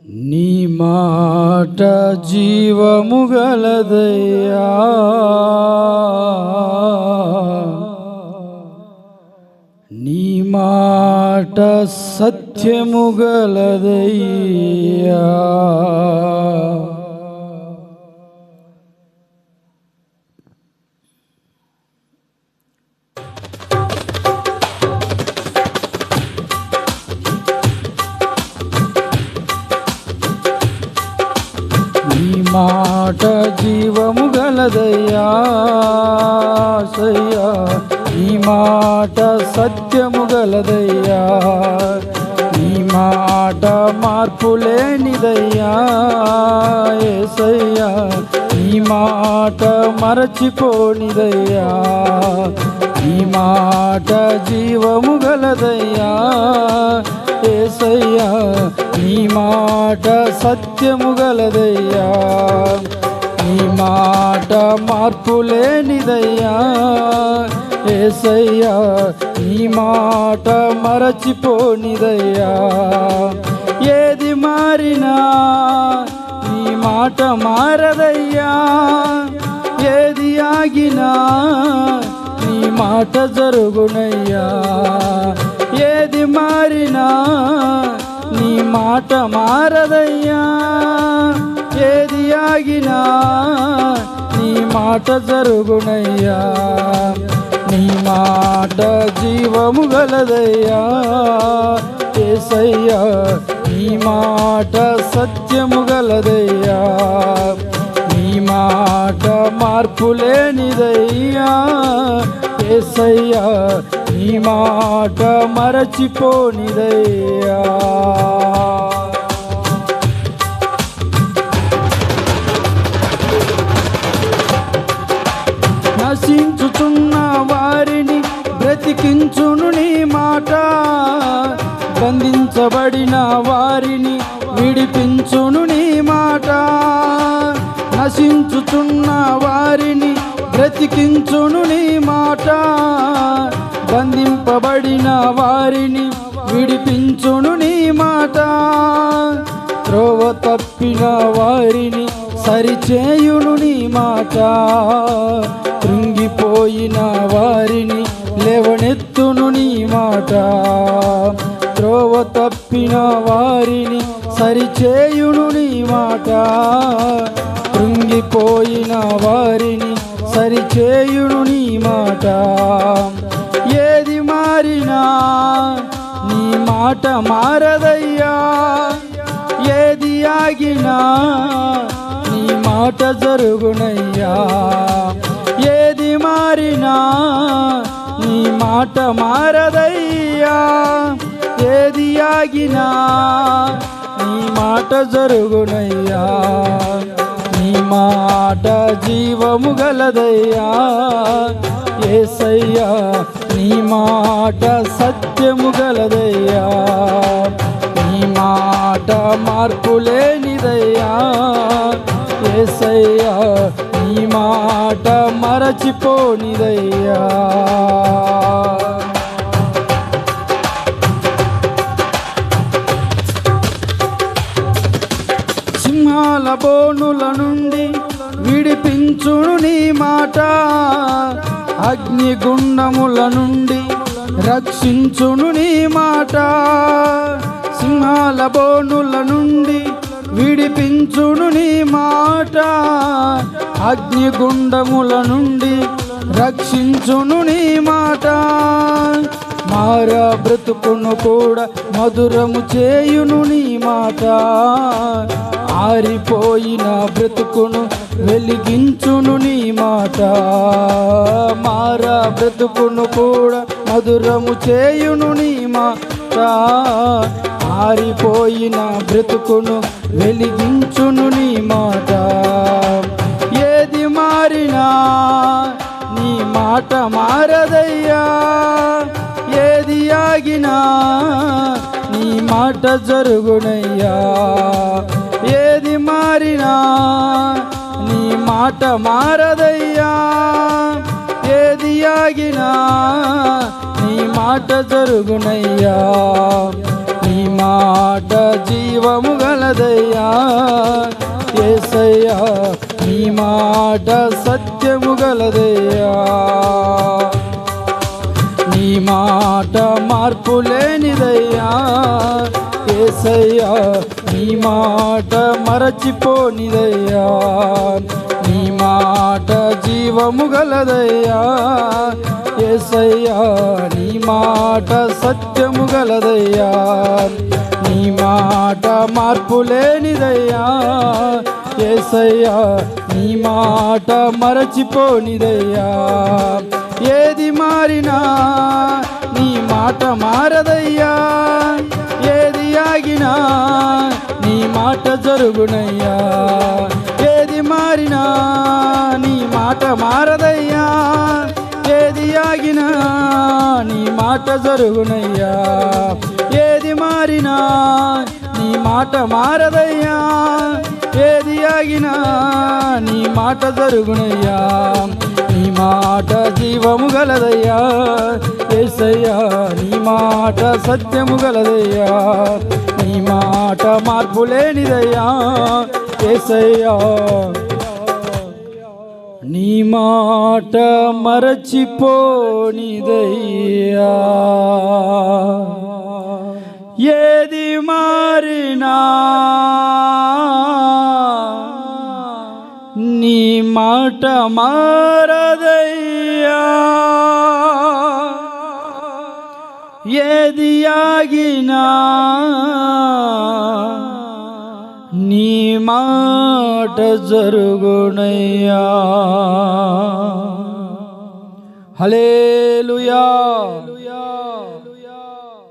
నీ మాట జీవము గలదయ్యా, నీ మాట సత్యము గలదయ్యా. నీ మాట జీవము గలదయ్యా సయ్యా, నీ మాట సత్యము గలదయ్యా, నీ మాట మార్పు లేనిదయ్యా యేసయ్యా, నీ మాట మరచిపోనిదయ్యా, నీ మాట జీవము గలదయ్యా యేసయ్యా, నీ మాట సత్యము గలదయ్యా, నీ మాట మార్పు లేనిదయ్యా యేసయ్యా, నీ మాట మరచిపోనిదయ్యా. ఏది మారినా నీ మాట మారదయ్యా, ఏది ఆగినా నీ మాట జరుగునయ్యా, ఏది మారినా నీ మాట మారదయ్యా, ఏది ఆగినా నీ మాట జరుగునయ్యా. నీ మాట జీవము గలదయ్యా యేసయ్యా, నీ మాట సత్యము గలదయ్యా, నీ మాట మార్పు లేనిదయ్యా యేసయ్యా, నీ మాట మరచిపోనిదయ్యా. నశించుచున్న వారిని బ్రతికించును నీ మాట, బంధించబడిన వారిని విడిపించును నీ మాట, నశించుచున్న వారిని బ్రతికించును నీ మాట, బంధింపబడిన వారిని విడిపించును నీ మాట, త్రోవ తప్పిన వారిని సరిచేయును నీ మాట, కృంగిపోయిన వారిని లేవనెత్తును నీ మాట, త్రోవ తప్పిన వారిని సరిచేయును నీ మాట, కృంగిపోయిన వారిని సరిచేయును నీ మాట. ఏది మారినా నీ మాట మారదయ్యా, ఏది ఆగినా నీ మాట జరుగునయ్యా, ఏది మారినా నీ మాట మారదయ్యా, ఏది ఆగినా నీ మాట జరుగునయ్యా. నీ మాట జీవము గలదయ్యా యేసయ్యా, నీ మాట సత్యము గలదయ్యా, నీ మాట మార్పు లేనిదయ్యా యేసయ్యా, నీ మాట మరచిపోనిదయ్యా. సింహాల బోనుల నుండి విడిపించును నీ మాట, అగ్నిగుండముల నుండి రక్షించును నీ మాట, సింహాల బోనుల నుండి విడిపించును నీ మాట, అగ్నిగుండముల నుండి రక్షించును నీ మాట, మార బ్రతుకును కూడా మధురము చేయును నీ మాట, ఆరిపోయిన బ్రతుకును వెలిగించును నీ మాట, మార బ్రతుకును కూడా మధురము చేయును నీ మాట, ఆరిపోయిన బ్రతుకును వెలిగించును నీ మాట. ఏది మారినా నీ మాట మారదయ్యా, ఏది ఆగినా నీ మాట జరుగునయ్యా, ఏది మారినా నీ మాట మారదయ్యా, ఏది ఆగినా నీ మాట జరుగునయ్యా, నీ మాట జీవము గలదయ్యా యేసయ్యా, నీ మాట సత్యము గలదయ్యా. నీ మాట మార్పు లేనిదయ్యా యేసయ్యా, నీ మాట మరచిపోనిదయ్యా. నీ మాట జీవము గలదయ్యా యేసయ్యా, నీ మాట సత్యము గలదయ్యా. నీ మాట మార్పు లేనిదయ్యా యేసయ్యా, నీ మాట మరచిపోనిదయ్యా. ఏది మారినా నీ మాట మారదయ్యా, ఏది ఆగినా నీ మాట జరుగునయ్యా. ఏది మారినా నీ మాట మారదయ్యా, ఏది ఆగినా నీ మాట జరుగునయ్యా. ఏది మారినా నీ మాట మారదయ్యా, ఏది ఆగినా నీ మాట జరుగునయ్యా. నీ మాట జీవము గలదయ్యా యేసయ్యా, నీ మాట సత్యము గలదయ్యా. నీ మాట మార్పు లేనిదయ్యా యేసయ్యా, నీ మాట మరచిపోనిదయ్యా. ఏది మారినా నీ మాట మారదయ్యా, ఏది ఆగినా నీ మాట జరుగునయ్యా. హల్లెలూయా.